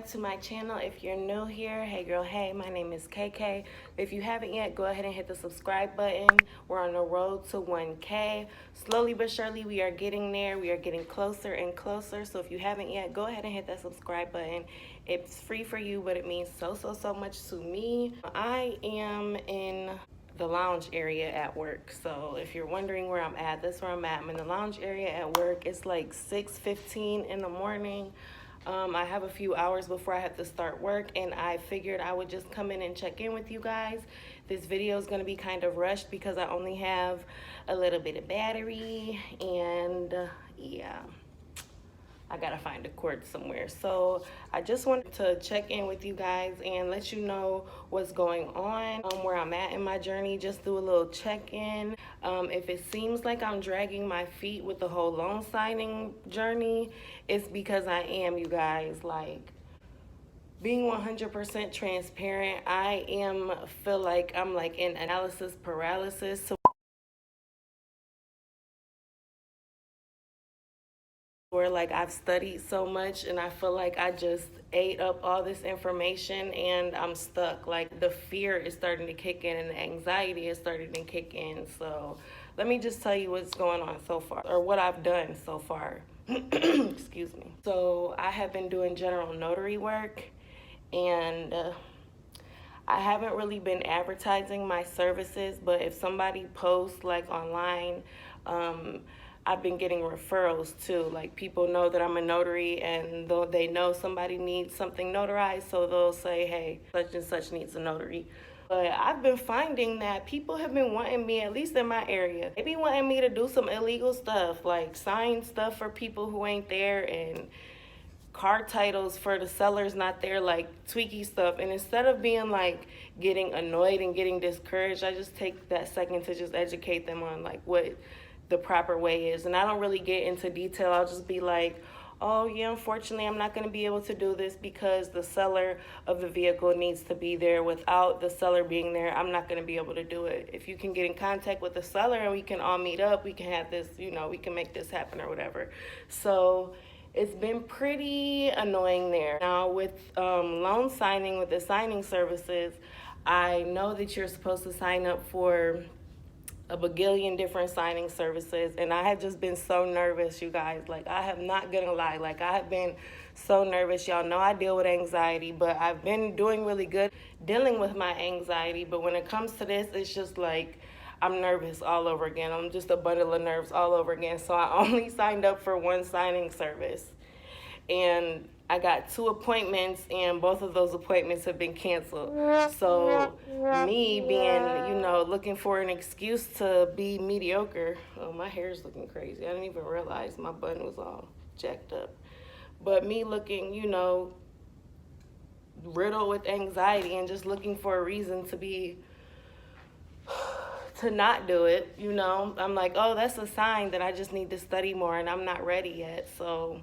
back to my channel. If you're new here, hey girl, hey, my name is KK. If you haven't yet, go ahead and hit the subscribe button. We're on the road to 1K. Slowly but surely, we are getting there. We are getting closer and closer. So if you haven't yet, go ahead and hit that subscribe button. It's free for you, but it means so much to me. I am in the lounge area at work. So if you're wondering where I'm at, that's where I'm at. I'm in the lounge area at work. It's like 6:15 in the morning. I have a few hours before I have to start work, and I figured I would just come in and check in with you guys. This video is going to be kind of rushed because I only have a little bit of battery, and yeah, I gotta find a cord somewhere. So I just wanted to check in with you guys and let you know what's going on, where I'm at in my journey. Just do a little check-in. If it seems like I'm dragging my feet with the whole loan signing journey, it's because I am, you guys. Like, being 100% transparent, I feel like I'm like in analysis paralysis. So where like I've studied so much and I feel like I just ate up all this information and I'm stuck. Like, the fear is starting to kick in and the anxiety is starting to kick in. So let me just tell you what's going on so far, or what I've done so far. Excuse me. So I have been doing general notary work, and I haven't really been advertising my services, but if somebody posts like online, I've been getting referrals too. Like, people know that I'm a notary, and they know somebody needs something notarized, so they'll say, hey, such and such needs a notary. But I've been finding that people have been wanting me, at least in my area, they be wanting me to do some illegal stuff, like sign stuff for people who ain't there, and car titles for the sellers not there, like tweaky stuff. And instead of being like getting annoyed and getting discouraged, I just take that second to just educate them on like what the proper way is. And I don't really get into detail. I'll just be like, oh yeah, unfortunately I'm not going to be able to do this because the seller of the vehicle needs to be there. Without the seller being there, I'm not going to be able to do it. If you can get in contact with the seller and we can all meet up, we can have this, you know, we can make this happen or whatever. So it's been pretty annoying there. Now with loan signing, with the signing services, I know that you're supposed to sign up for a bagillion different signing services, and I have just been so nervous, you guys. Like, I have not gonna lie, like I have been so nervous. Y'all know I deal with anxiety, but I've been doing really good dealing with my anxiety. But when it comes to this, it's just like I'm nervous all over again. I'm just a bundle of nerves all over again. So I only signed up for one signing service, and I got 2 appointments, and both of those appointments have been canceled. So me being, you know, looking for an excuse to be mediocre. Oh, my hair's looking crazy. I didn't even realize my bun was all jacked up. But me looking, you know, riddled with anxiety and just looking for a reason to not do it, you know. I'm like, oh, that's a sign that I just need to study more and I'm not ready yet. So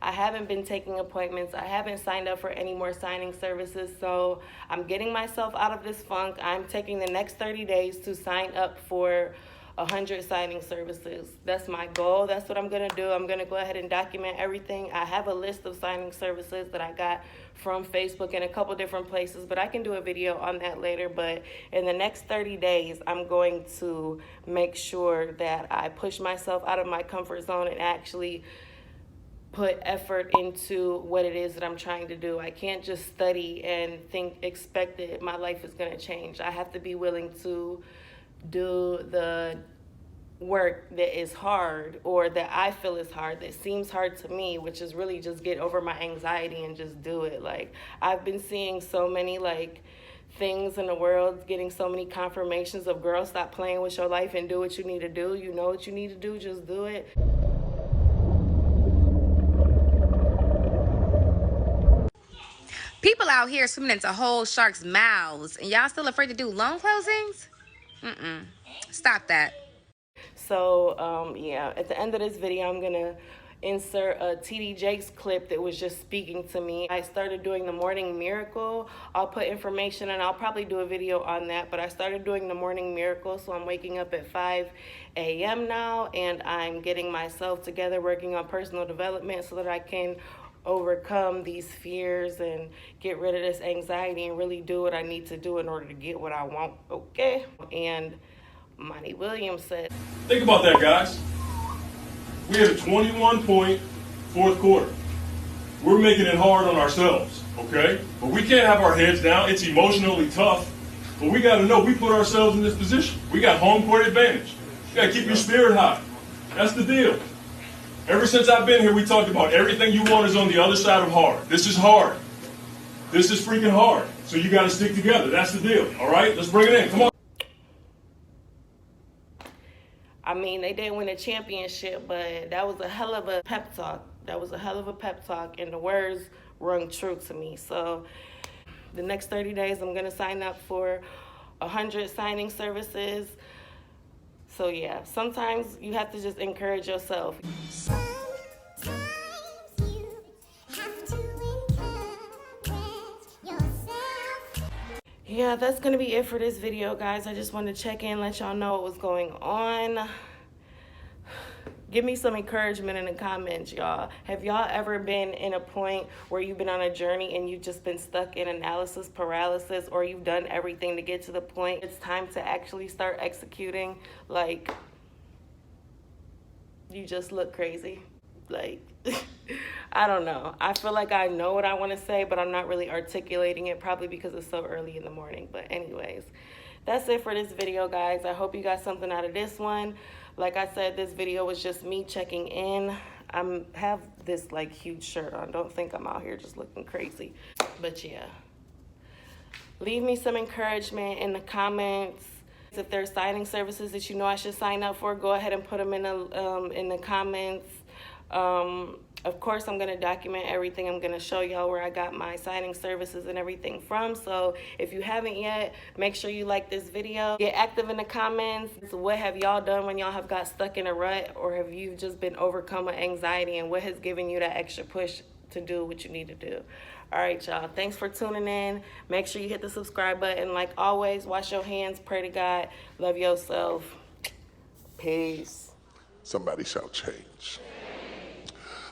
I haven't been taking appointments. I haven't signed up for any more signing services. So I'm getting myself out of this funk. I'm taking the next 30 days to sign up for 100 signing services. That's my goal. That's what I'm gonna do. I'm gonna go ahead and document everything. I have a list of signing services that I got from Facebook and a couple different places, but I can do a video on that later. But in the next 30 days, I'm going to make sure that I push myself out of my comfort zone and actually put effort into what it is that I'm trying to do. I can't just study and expect that my life is gonna change. I have to be willing to do the work that is hard, or that I feel is hard, that seems hard to me, which is really just get over my anxiety and just do it. Like, I've been seeing so many like things in the world, getting so many confirmations of, girls, stop playing with your life and do what you need to do. You know what you need to do, just do it. People out here swimming into whole sharks' mouths, and y'all still afraid to do loan closings? Stop that. So, yeah, at the end of this video, I'm gonna insert a TD Jakes clip that was just speaking to me. I started doing the morning miracle. I'll put information, and I'll probably do a video on that, but I started doing the morning miracle, so I'm waking up at 5 a.m. now, and I'm getting myself together, working on personal development so that I can overcome these fears and get rid of this anxiety and really do what I need to do in order to get what I want, okay? And Monty Williams said, think about that, guys. We had a 21-point fourth quarter. We're making it hard on ourselves, okay? But we can't have our heads down. It's emotionally tough. But we got to know we put ourselves in this position. We got home court advantage. You got to keep your spirit high. That's the deal. Ever since I've been here, we talked about everything you want is on the other side of hard. This is hard. This is freaking hard. So you got to stick together. That's the deal. All right? Let's bring it in. Come on. I mean, they didn't win a championship, but that was a hell of a pep talk. That was a hell of a pep talk, and the words rung true to me. So the next 30 days, I'm going to sign up for 100 signing services. So yeah, sometimes you have to just encourage yourself. Yeah, that's going to be it for this video, guys. I just wanted to check in, let y'all know what was going on. Give me some encouragement in the comments, y'all. Have y'all ever been in a point where you've been on a journey and you've just been stuck in analysis paralysis, or you've done everything to get to the point it's time to actually start executing? Like, you just look crazy. Like, I don't know. I feel like I know what I want to say, but I'm not really articulating it, probably because it's so early in the morning. But anyways, that's it for this video, guys. I hope you got something out of this one. Like I said, this video was just me checking in. I have this like huge shirt on. Don't think I'm out here just looking crazy. But yeah, leave me some encouragement in the comments. If there's signing services that you know I should sign up for, go ahead and put them in the comments. Of course, I'm going to document everything. I'm going to show y'all where I got my signing services and everything from. So if you haven't yet, make sure you like this video. Get active in the comments. So what have y'all done when y'all have got stuck in a rut, or have you just been overcome with anxiety, and what has given you that extra push to do what you need to do? All right, y'all. Thanks for tuning in. Make sure you hit the subscribe button. Like always, wash your hands, pray to God, love yourself. Peace. Somebody shall change.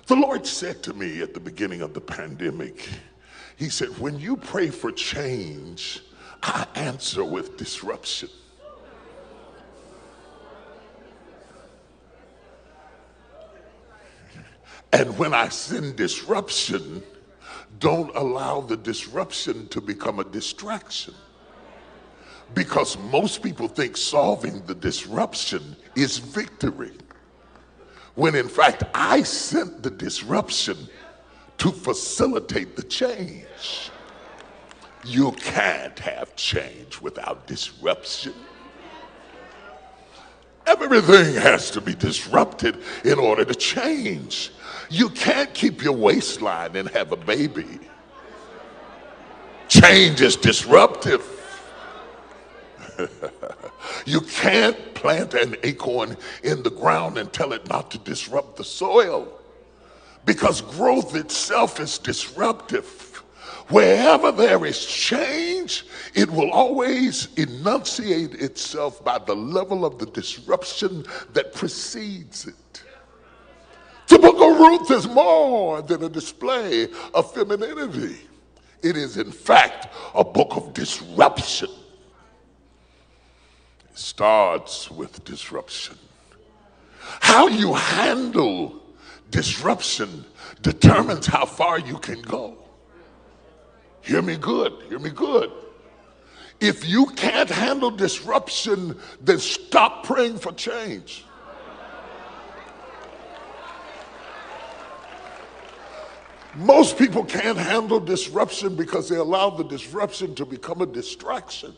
The Lord said to me at the beginning of the pandemic, he said, when you pray for change, I answer with disruption. And when I send disruption, don't allow the disruption to become a distraction. Because most people think solving the disruption is victory, when in fact I sent the disruption to facilitate the change. You can't have change without disruption. Everything has to be disrupted in order to change. You can't keep your waistline and have a baby. Change is disruptive. You can't plant an acorn in the ground and tell it not to disrupt the soil, because growth itself is disruptive. Wherever there is change, it will always enunciate itself by the level of the disruption that precedes it. The book of Ruth is more than a display of femininity. It is, in fact, a book of disruption. It starts with disruption. How you handle disruption determines how far you can go. Hear me good, hear me good. If you can't handle disruption, then stop praying for change. Most people can't handle disruption because they allow the disruption to become a distraction.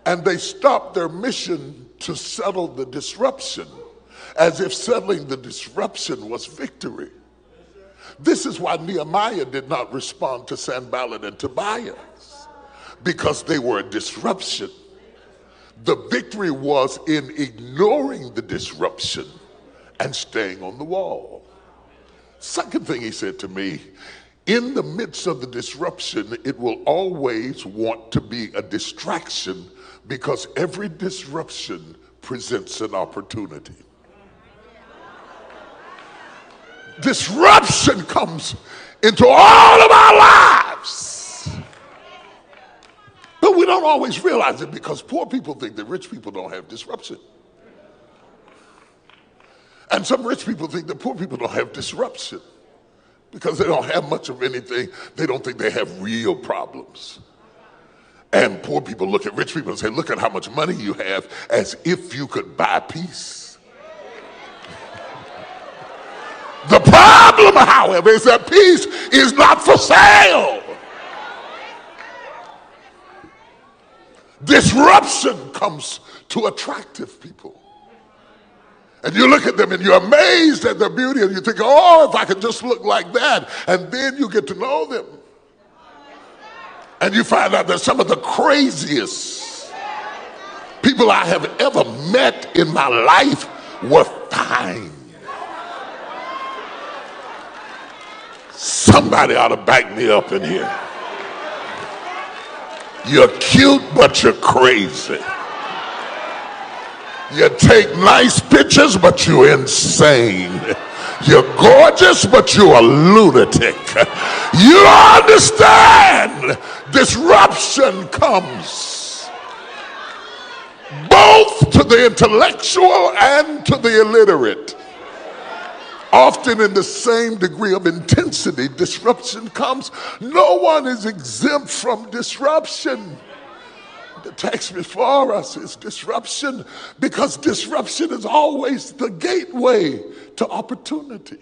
And they stop their mission to settle the disruption, as if settling the disruption was victory. This is why Nehemiah did not respond to Sanballat and Tobiah, because they were a disruption. The victory was in ignoring the disruption and staying on the wall. Second thing he said to me, in the midst of the disruption, it will always want to be a distraction, because every disruption presents an opportunity. Disruption comes into all of our lives. But we don't always realize it because poor people think that rich people don't have disruption. And some rich people think that poor people don't have disruption because they don't have much of anything. They don't think they have real problems. And poor people look at rich people and say, look at how much money you have, as if you could buy peace. The problem, however, is that peace is not for sale. Disruption comes to attractive people. And you look at them and you're amazed at their beauty and you think, oh, if I could just look like that. And then you get to know them. And you find out that some of the craziest people I have ever met in my life were fine. Somebody ought to back me up in here. You're cute, but you're crazy. You take nice pictures, but you're insane. You're gorgeous, but you're a lunatic. You understand? Disruption comes both to the intellectual and to the illiterate. Often in the same degree of intensity, disruption comes. No one is exempt from disruption. The text before us is disruption because disruption is always the gateway to opportunity.